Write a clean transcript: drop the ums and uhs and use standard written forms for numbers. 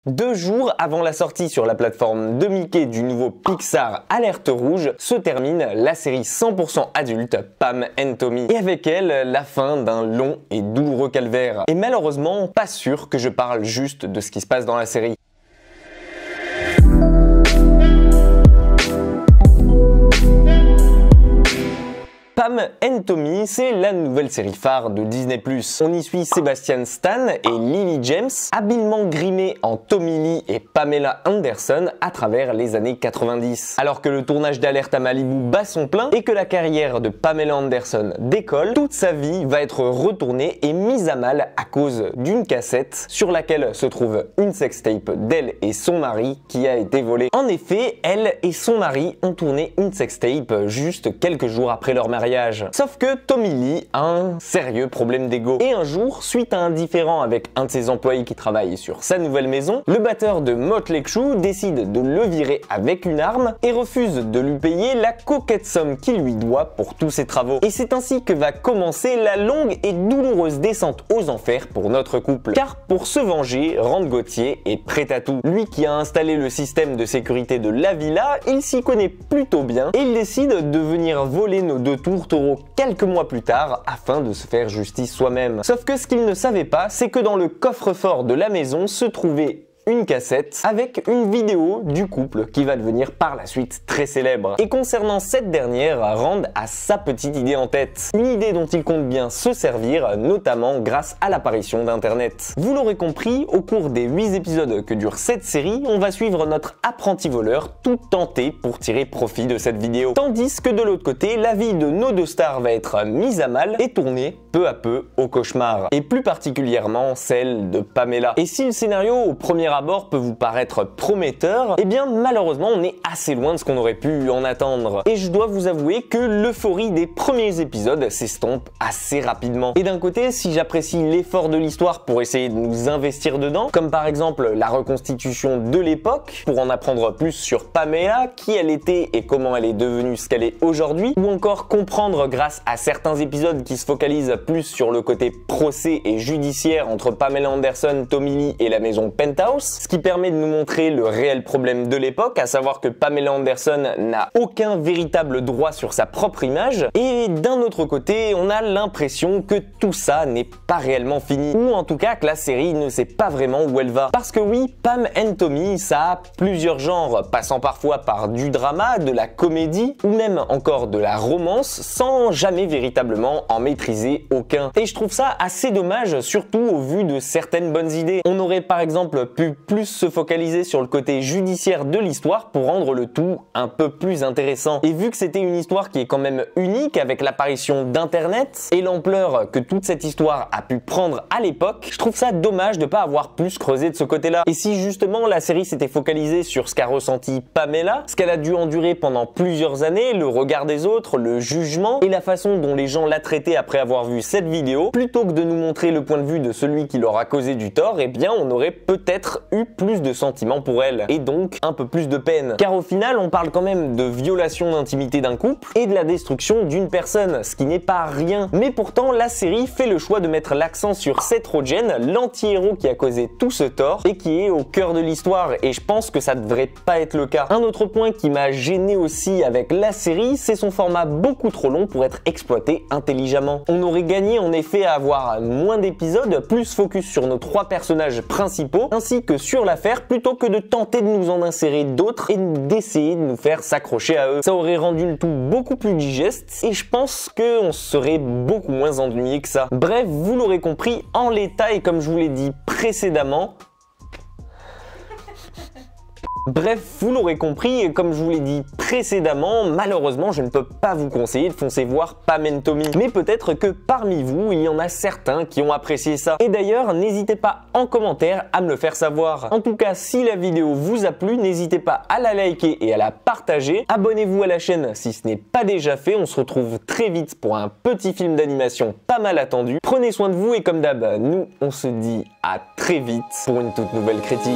2 jours avant la sortie sur la plateforme de Mickey du nouveau Pixar Alerte Rouge, se termine la série 100% adulte Pam and Tommy. Et avec elle, la fin d'un long et douloureux calvaire. Et malheureusement, pas sûr que je parle juste de ce qui se passe dans la série. Pam and Tommy, c'est la nouvelle série phare de Disney+. On y suit Sebastian Stan et Lily James, habilement grimés en Tommy Lee et Pamela Anderson à travers les années 90. Alors que le tournage d'Alerte à Malibu bat son plein et que la carrière de Pamela Anderson décolle, toute sa vie va être retournée et mise à mal à cause d'une cassette sur laquelle se trouve une sextape d'elle et son mari qui a été volée. En effet, elle et son mari ont tourné une sextape juste quelques jours après leur mariage. Sauf que Tommy Lee a un sérieux problème d'ego. Et un jour, suite à un différend avec un de ses employés qui travaille sur sa nouvelle maison, le batteur de Motley Crue décide de le virer avec une arme et refuse de lui payer la coquette somme qu'il lui doit pour tous ses travaux. Et c'est ainsi que va commencer la longue et douloureuse descente aux enfers pour notre couple. Car pour se venger, Rand Gauthier est prêt à tout. Lui qui a installé le système de sécurité de la villa, il s'y connaît plutôt bien et il décide de venir voler nos 2 tours taureaux quelques mois plus tard afin de se faire justice soi-même. Sauf que ce qu'il ne savait pas, c'est que dans le coffre-fort de la maison se trouvait une cassette avec une vidéo du couple qui va devenir par la suite très célèbre. Et concernant cette dernière, Rand a sa petite idée en tête. Une idée dont il compte bien se servir, notamment grâce à l'apparition d'Internet. Vous l'aurez compris, au cours des 8 épisodes que dure cette série, on va suivre notre apprenti voleur tout tenté pour tirer profit de cette vidéo. Tandis que de l'autre côté, la vie de nos 2 stars va être mise à mal et tournée peu à peu au cauchemar. Et plus particulièrement celle de Pamela. Et si le scénario au premier abord peut vous paraître prometteur, eh bien malheureusement on est assez loin de ce qu'on aurait pu en attendre. Et je dois vous avouer que l'euphorie des premiers épisodes s'estompe assez rapidement. Et d'un côté, si j'apprécie l'effort de l'histoire pour essayer de nous investir dedans, comme par exemple la reconstitution de l'époque, pour en apprendre plus sur Pamela, qui elle était et comment elle est devenue ce qu'elle est aujourd'hui, ou encore comprendre grâce à certains épisodes qui se focalisent plus sur le côté procès et judiciaire entre Pamela Anderson, Tommy Lee et la maison Penthouse, ce qui permet de nous montrer le réel problème de l'époque, à savoir que Pamela Anderson n'a aucun véritable droit sur sa propre image, et d'un autre côté, on a l'impression que tout ça n'est pas réellement fini, ou en tout cas que la série ne sait pas vraiment où elle va. Parce que oui, Pam and Tommy, ça a plusieurs genres, passant parfois par du drama, de la comédie, ou même encore de la romance, sans jamais véritablement en maîtriser aucun. Et je trouve ça assez dommage, surtout au vu de certaines bonnes idées. On aurait par exemple pu plus se focaliser sur le côté judiciaire de l'histoire pour rendre le tout un peu plus intéressant. Et vu que c'était une histoire qui est quand même unique avec l'apparition d'Internet et l'ampleur que toute cette histoire a pu prendre à l'époque, je trouve ça dommage de pas avoir plus creusé de ce côté-là. Et si justement la série s'était focalisée sur ce qu'a ressenti Pamela, ce qu'elle a dû endurer pendant plusieurs années, le regard des autres, le jugement et la façon dont les gens la traitaient après avoir vu cette vidéo, plutôt que de nous montrer le point de vue de celui qui leur a causé du tort, eh bien on aurait peut-être eu plus de sentiments pour elle, et donc un peu plus de peine. Car au final, on parle quand même de violation d'intimité d'un couple et de la destruction d'une personne, ce qui n'est pas rien. Mais pourtant, la série fait le choix de mettre l'accent sur Seth Rogen, l'anti-héros qui a causé tout ce tort et qui est au cœur de l'histoire, et je pense que ça devrait pas être le cas. Un autre point qui m'a gêné aussi avec la série, c'est son format beaucoup trop long pour être exploité intelligemment. On aurait gagné en effet à avoir moins d'épisodes, plus focus sur nos 3 personnages principaux, ainsi que sur l'affaire, plutôt que de tenter de nous en insérer d'autres et d'essayer de nous faire s'accrocher à eux. Ça aurait rendu le tout beaucoup plus digeste et je pense qu'on serait beaucoup moins ennuyé que ça. Bref, vous l'aurez compris, en l'état et comme je vous l'ai dit précédemment, comme je vous l'ai dit précédemment, malheureusement, je ne peux pas vous conseiller de foncer voir Pam and Tommy. Mais peut-être que parmi vous, il y en a certains qui ont apprécié ça. Et d'ailleurs, n'hésitez pas en commentaire à me le faire savoir. En tout cas, si la vidéo vous a plu, n'hésitez pas à la liker et à la partager. Abonnez-vous à la chaîne si ce n'est pas déjà fait. On se retrouve très vite pour un petit film d'animation pas mal attendu. Prenez soin de vous et comme d'hab, nous, on se dit à très vite pour une toute nouvelle critique.